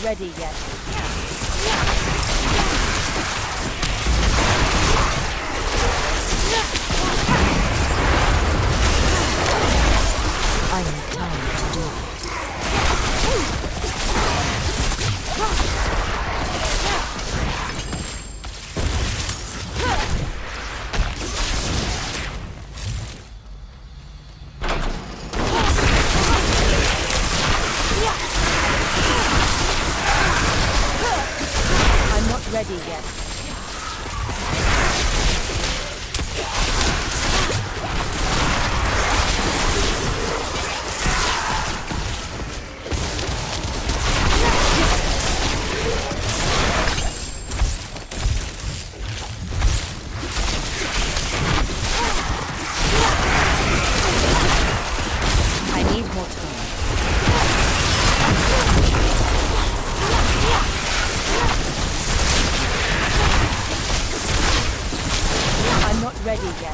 ready yet. I need time to do it. I'm not ready yet. Ready yet.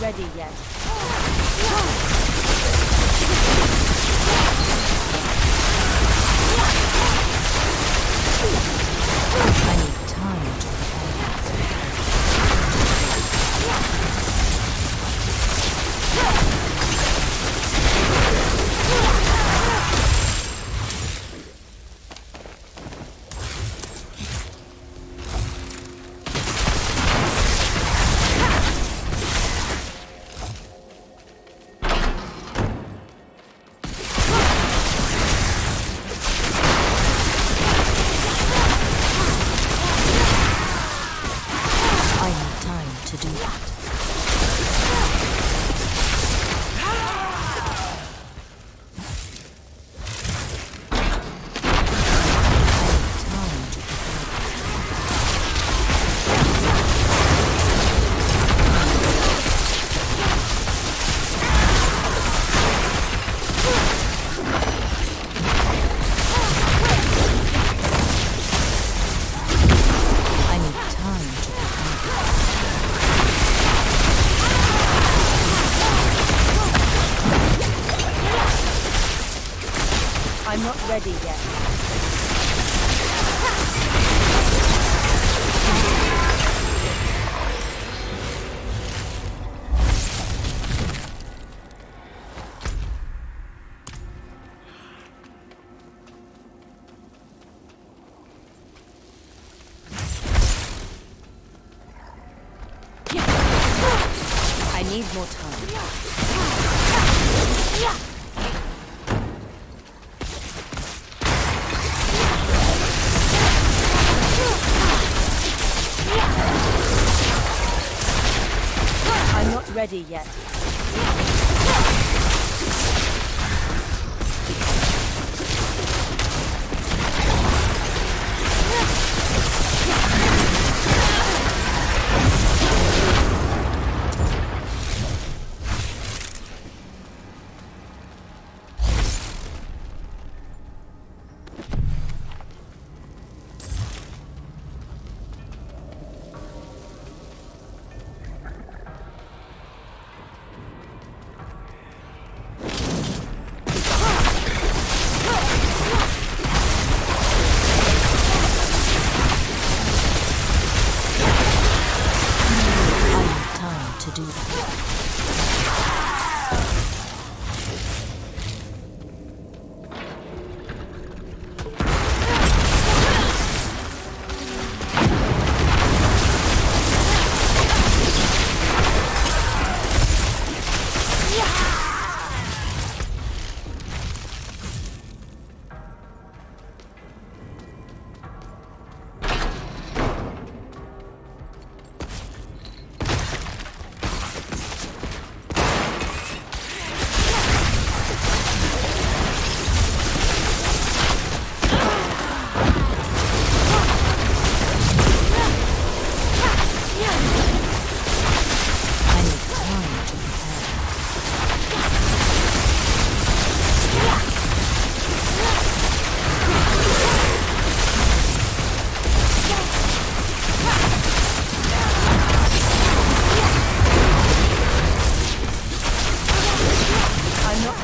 Ready yet. I need time to I'm not ready yet. I need need more time. I'm not ready yet.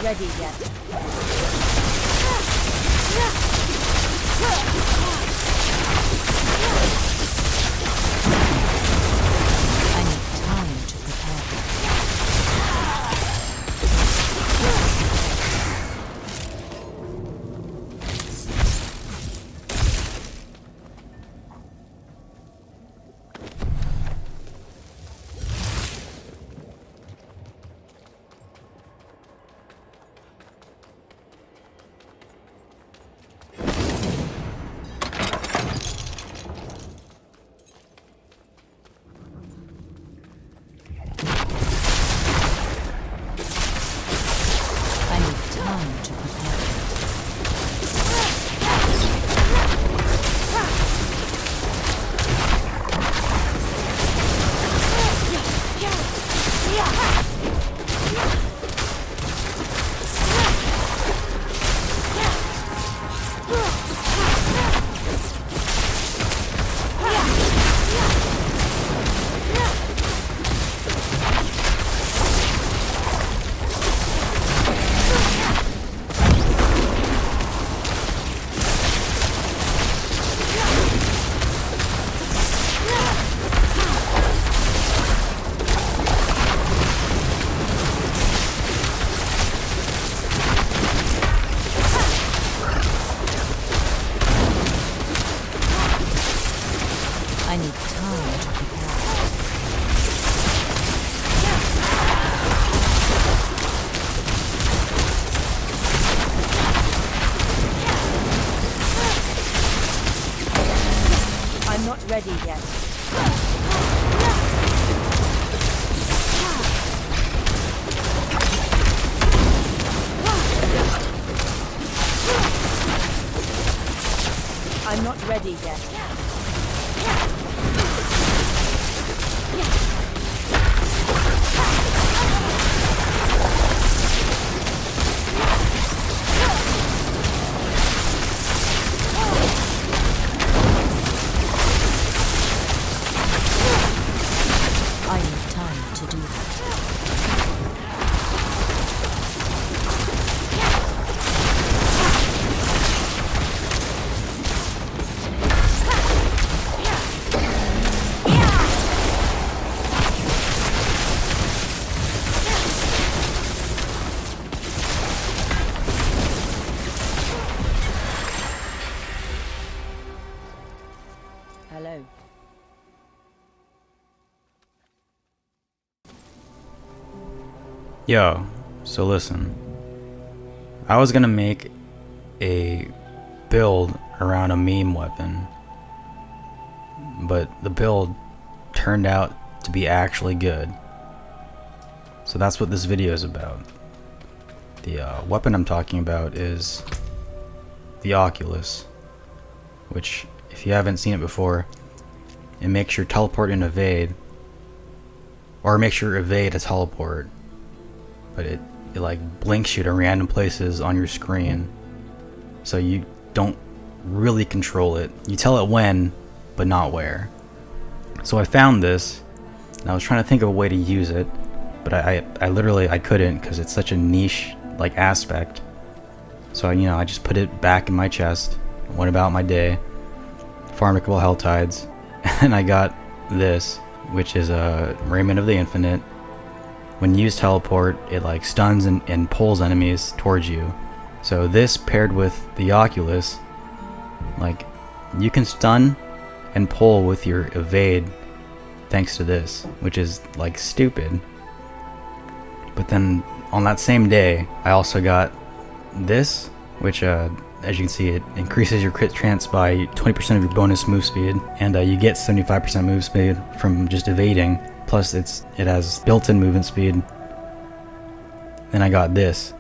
Ready yet. I need time to prepare. I need time to prepare. I'm not ready yet. I'm not ready yet. I need time to do that. Hello. Yo, so listen. I was gonna make a build around a meme weapon, but the build turned out to be actually good. So that's what this video is about. The weapon I'm talking about is the Oculus, which, if you haven't seen it before, it makes your teleport and evade, or it makes your evade a teleport, but it like blinks you to random places on your screen, so you don't really control it. You tell it when, but not where. So I found this, and I was trying to think of a way to use it, but I literally couldn't, because it's such a niche like aspect. So I just put it back in my chest, went about my day, farmed a couple hell tides, and I got this, which is a Raiment of the Infinite. When you use teleport, it like stuns and pulls enemies towards you. So this paired with the Oculus, like, you can stun and pull with your evade thanks to this, which is like stupid. But then on that same day, I also got this, which as you can see, it increases your crit chance by 20% of your bonus move speed, and you get 75% move speed from just evading. Plus it has built-in movement speed. Then I got this,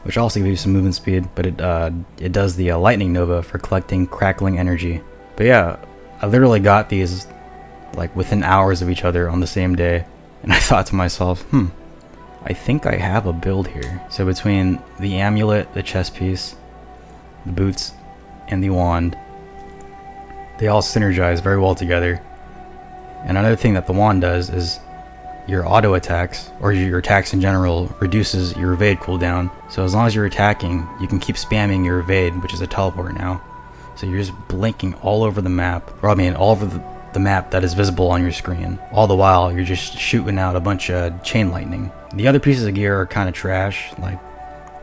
which also gives you some movement speed, but it does the lightning nova for collecting crackling energy. But yeah, I literally got these like within hours of each other on the same day, and I thought to myself, I think I have a build here. So between the amulet, the chest piece, the boots, and the wand, they all synergize very well together. And another thing that the wand does is your auto attacks, or your attacks in general, reduces your evade cooldown. So as long as you're attacking, you can keep spamming your evade, which is a teleport now. So you're just blinking all over the map, or I mean all over the map that is visible on your screen. All the while, you're just shooting out a bunch of chain lightning. The other pieces of gear are kind of trash, like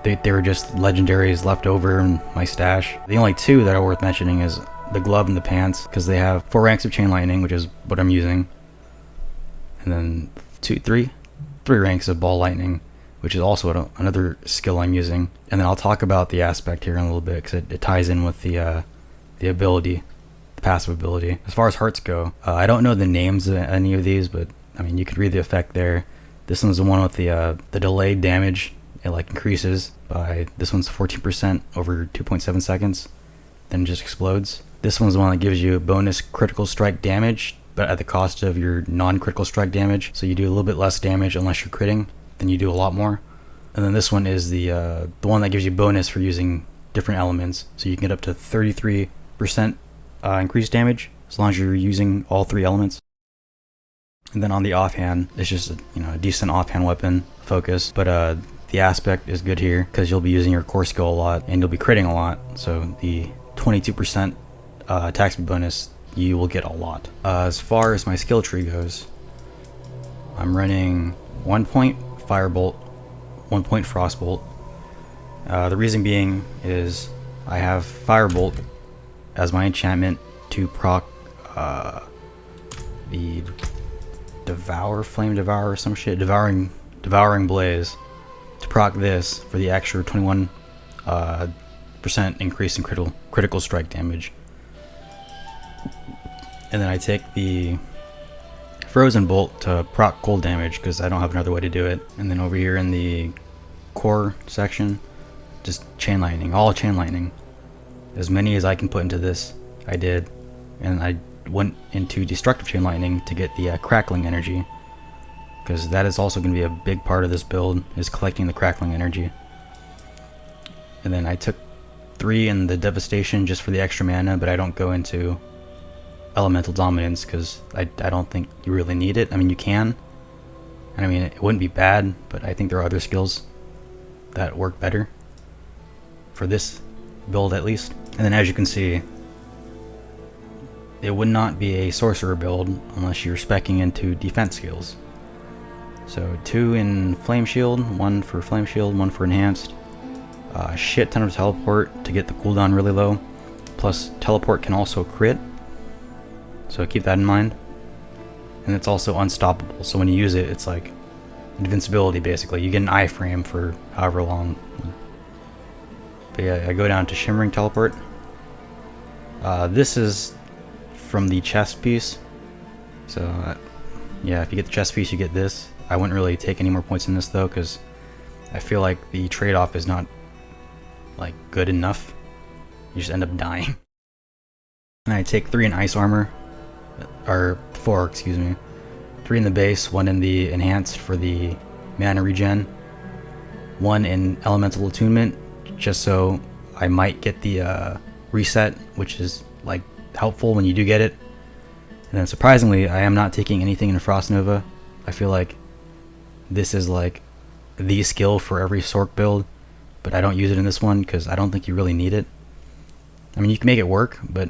they were just legendaries left over in my stash. The only two that are worth mentioning is the glove and the pants, because they have 4 ranks of chain lightning, which is what I'm using, and then three ranks of ball lightning, which is also another skill I'm using. And then I'll talk about the aspect here in a little bit, because it ties in with the ability, the passive ability. As far as hearts go, I don't know the names of any of these, but I mean, you could read the effect there. This one's the one with the delayed damage. It like increases by, this one's 14% over 2.7 seconds, then it just explodes. This one's the one that gives you bonus critical strike damage, but at the cost of your non-critical strike damage. So you do a little bit less damage unless you're critting, then you do a lot more. And then this one is the one that gives you bonus for using different elements. So you can get up to 33% increased damage as long as you're using all 3 elements. And then on the offhand, it's just a decent offhand weapon focus, but the aspect is good here because you'll be using your core skill a lot and you'll be critting a lot. So the 22% attack speed bonus, you will get a lot. As far as my skill tree goes, I'm running 1 point Firebolt, 1 point Frostbolt. The reason being is I have Firebolt as my enchantment to proc the Flame Devour or some shit, Devouring Blaze, to proc this for the extra 21% increase in critical strike damage. And then I take the Frozen Bolt to proc cold damage because I don't have another way to do it. And then over here in the core section, just chain lightning, all chain lightning. As many as I can put into this, I did. And I went into destructive chain lightning to get the crackling energy, because that is also going to be a big part of this build, is collecting the crackling energy. And then I took 3 in the devastation just for the extra mana, but I don't go into elemental dominance because I don't think you really need it. I mean, you can, and I mean, it wouldn't be bad, but I think there are other skills that work better for this build at least. And then as you can see, it would not be a sorcerer build unless you're speccing into defense skills. So 2 in flame shield, 1 for flame shield, 1 for enhanced, shit ton of teleport to get the cooldown really low, plus teleport can also crit, so keep that in mind. And it's also unstoppable, so when you use it, it's like invincibility, basically. You get an iframe for however long. But yeah, I go down to Shimmering Teleport. This is from the chest piece. So, yeah, if you get the chest piece, you get this. I wouldn't really take any more points in this, though, because I feel like the trade-off is not, like, good enough. You just end up dying. And I take 3 in Ice Armor. Or 4, excuse me. 3 in the base, 1 in the Enhanced for the mana regen. 1 in Elemental Attunement, just so I might get the reset, which is, like, helpful when you do get it. And then surprisingly, I am not taking anything in Frost Nova. I feel like this is like the skill for every Sorc build, but I don't use it in this one because I don't think you really need it. I mean, you can make it work, but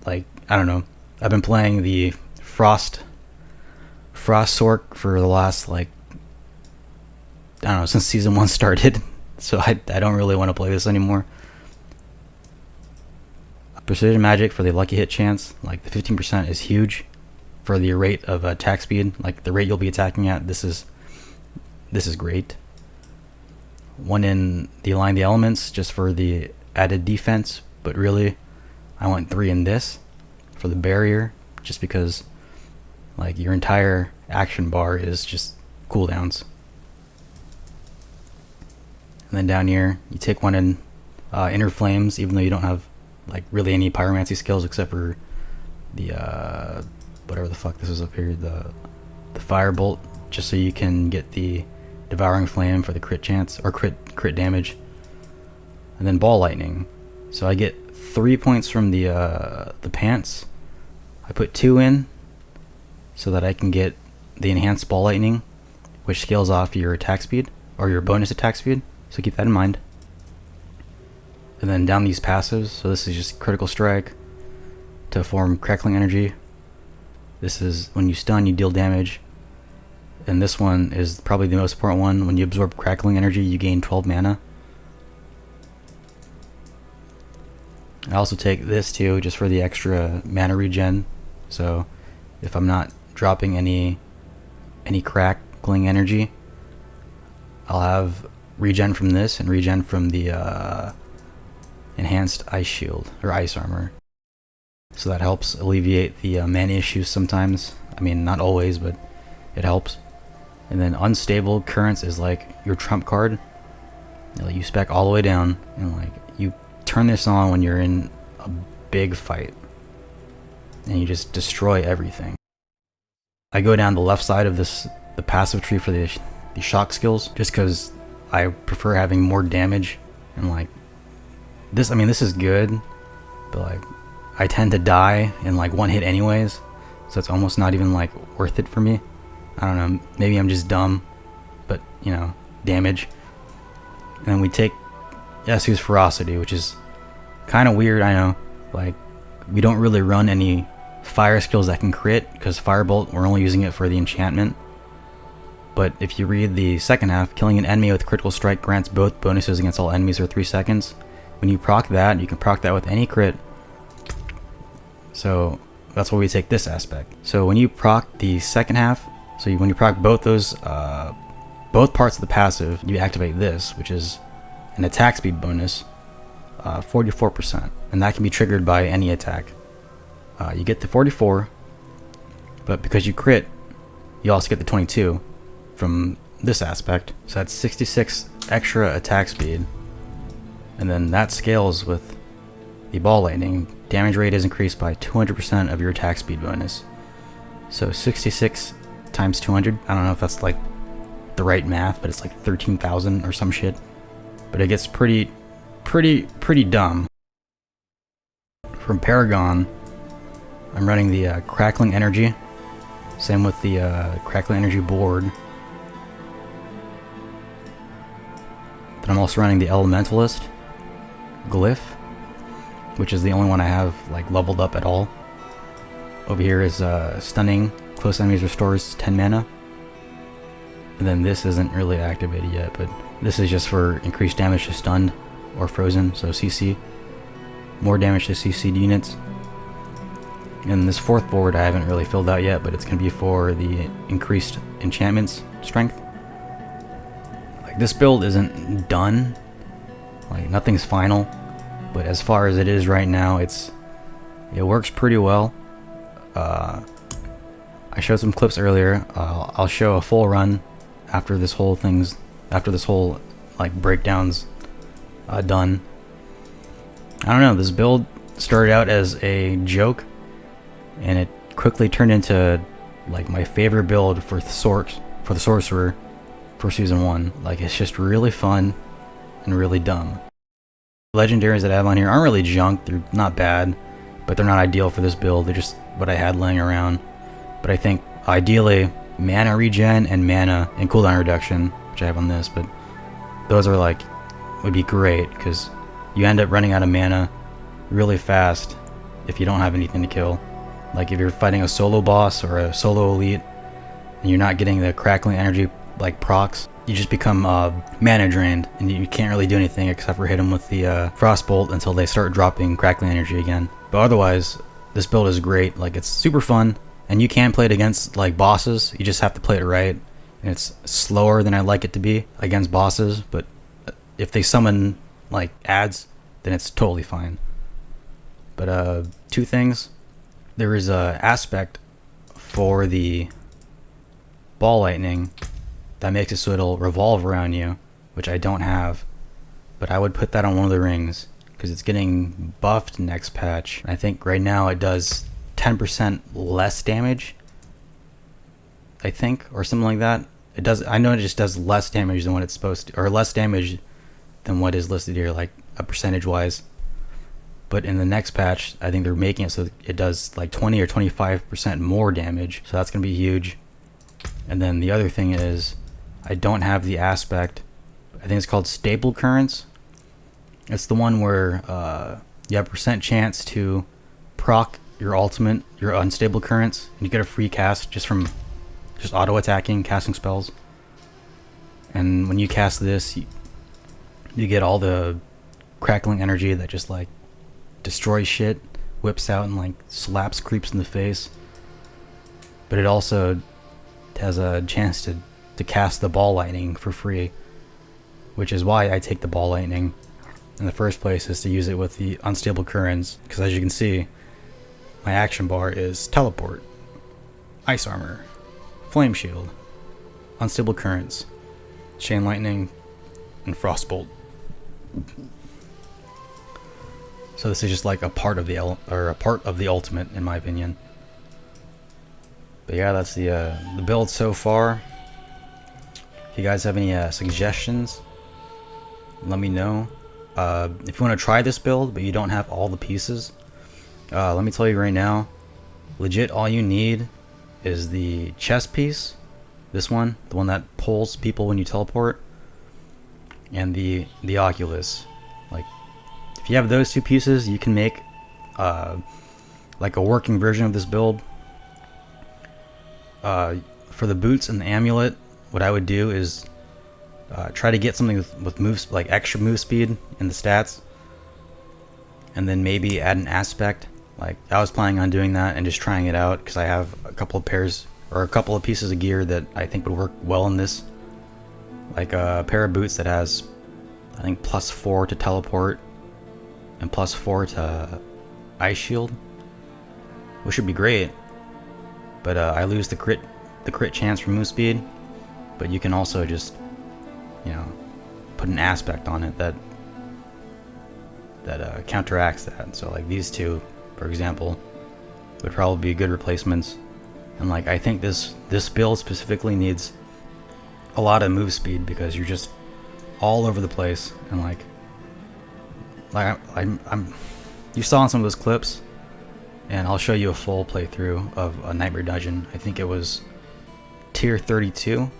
like, I don't know. I've been playing the Frost Sorc for the last, like, I don't know, since Season 1 started, so I don't really want to play this anymore. Precision Magic for the lucky hit chance, like the 15% is huge for the rate of attack speed, like the rate you'll be attacking at. This is great. 1 in the Align the Elements just for the added defense, but really I want 3 in this for the barrier, just because like your entire action bar is just cooldowns. And then down here you take 1 in Inner Flames, even though you don't have like really any pyromancy skills except for the whatever the fuck this is up here, the Firebolt, just so you can get the Devouring Flame for the crit chance or crit damage. And then Ball Lightning, so I get 3 points from the pants. I put 2 in so that I can get the Enhanced Ball Lightning, which scales off your attack speed or your bonus attack speed, so keep that in mind. And then down these passives, so this is just Critical Strike to form Crackling Energy. This is when you stun, you deal damage. And this one is probably the most important one. When you absorb Crackling Energy, you gain 12 mana. I also take this too, just for the extra mana regen. So if I'm not dropping any Crackling Energy, I'll have regen from this and regen from the Enhanced Ice Shield or Ice Armor, so that helps alleviate the mana issues sometimes. I mean, not always, but it helps. And then Unstable Currents is like your trump card. You spec all the way down, and like you turn this on when you're in a big fight, and you just destroy everything. I go down the left side of the passive tree for the shock skills, just because I prefer having more damage. And like this, I mean, this is good, but like I tend to die in like 1 hit anyways, so it's almost not even like worth it for me. I don't know, maybe I'm just dumb, but you know, damage. And then we take Yasu's Ferocity, which is kind of weird, I know. Like, we don't really run any fire skills that can crit, because Firebolt, we're only using it for the enchantment. But if you read the second half, killing an enemy with Critical Strike grants both bonuses against all enemies for 3 seconds. When you proc that, you can proc that with any crit. So that's why we take this aspect. So when you proc the second half, so when you proc both those, both parts of the passive, you activate this, which is an attack speed bonus, 44%, and that can be triggered by any attack. You get the 44, but because you crit, you also get the 22 from this aspect, so that's 66 extra attack speed. And then that scales with the Ball Lightning. Damage rate is increased by 200% of your attack speed bonus. So 66 times 200, I don't know if that's like the right math, but it's like 13,000 or some shit. But it gets pretty dumb. From Paragon, I'm running the Crackling Energy. Same with the Crackling Energy board. But I'm also running the Elementalist Glyph, which is the only one I have like leveled up at all. Over here is Stunning. Close enemies restores 10 mana. And then this isn't really activated yet, but this is just for increased damage to stunned or frozen, so CC. More damage to CC'd units. And this fourth board I haven't really filled out yet, but it's going to be for the increased enchantments strength. this build isn't done, like nothing's final, but as far as it is right now, it works pretty well. I showed some clips earlier. I'll show a full run after this whole like breakdown's done. I don't know, this build started out as a joke and it quickly turned into like my favorite build for the Sorcerer for season 1. Like, it's just really fun and really dumb. Legendaries that I have on here aren't really junk, they're not bad, but they're not ideal for this build. They're just what I had laying around. But I think ideally mana regen and mana and cooldown reduction, which I have on this, but those are like, would be great because you end up running out of mana really fast if you don't have anything to kill. Like if you're fighting a solo boss or a solo elite and you're not getting the crackling energy like procs, you just become mana drained and you can't really do anything except for hit them with the frostbolt until they start dropping crackling energy again. But otherwise, this build is great. Like, it's super fun, and you can play it against like bosses. You just have to play it right, and it's slower than I like it to be against bosses, but if they summon like ads, then it's totally fine. But two things. There is a aspect for the ball lightning that makes it so it'll revolve around you, which I don't have, but I would put that on one of the rings because it's getting buffed next patch. I think right now it does 10% less damage, I think, or something like that. It does. I know it just does less damage than what it's supposed to, or less damage than what is listed here, like a percentage wise. But in the next patch, I think they're making it so it does like 20 or 25% more damage. So that's going to be huge. And then the other thing is, I don't have the aspect. I think it's called Stable Currents. It's the one where you have percent chance to proc your ultimate, your unstable currents, and you get a free cast just from auto attacking, casting spells. And when you cast this, you get all the crackling energy that just like destroys shit, whips out and like slaps creeps in the face. But it also has a chance to cast the ball lightning for free, which is why I take the ball lightning in the first place, is to use it with the unstable currents, because as you can see, my action bar is teleport, ice armor, flame shield, unstable currents, chain lightning, and frostbolt. So this is just like a part of the ultimate, in my opinion. But yeah, that's the build so far. If you guys have any suggestions, let me know. If you want to try this build but you don't have all the pieces, let me tell you right now, legit all you need is the chest piece, this one, the one that pulls people when you teleport, and the Oculus. Like, if you have those two pieces, you can make like a working version of this build. For the boots and the amulet, what I would do is try to get something with moves, like extra move speed in the stats, and then maybe add an aspect. Like, I was planning on doing that and just trying it out because I have a couple of pairs or a couple of pieces of gear that I think would work well in this. Like a pair of boots that has, I think, +4 to teleport and +4 to ice shield, which should be great. But I lose the crit chance for move speed. But you can also just, you know, put an aspect on it that counteracts that. So like these two, for example, would probably be good replacements. And like, I think this build specifically needs a lot of move speed because you're just all over the place. And like I'm you saw in some of those clips, and I'll show you a full playthrough of a Nightmare Dungeon. I think it was tier 32.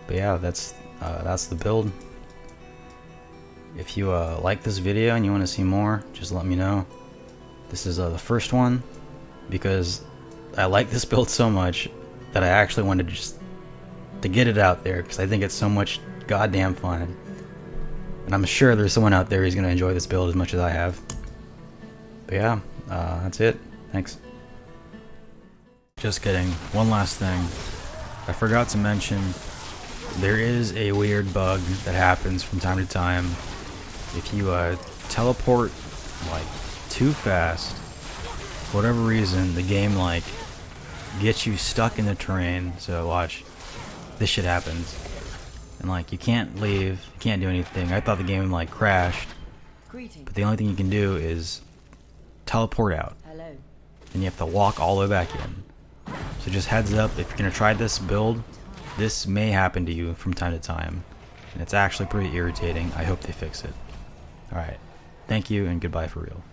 But yeah, that's the build. If you like this video and you want to see more, just let me know. This is the first one because I like this build so much that I actually wanted to get it out there because I think it's so much goddamn fun. And I'm sure there's someone out there who's going to enjoy this build as much as I have. But yeah, that's it. Thanks. Just kidding. One last thing. I forgot to mention, there is a weird bug that happens from time to time. If you teleport like too fast, for whatever reason, the game like gets you stuck in the terrain. So watch, this shit happens, and like you can't leave, you can't do anything. I thought the game like crashed, but the only thing you can do is teleport out, Hello. and you have to walk all the way back in. So just heads up, if you're gonna try this build, this may happen to you from time to time, and it's actually pretty irritating. I hope they fix it. Alright, thank you and goodbye for real.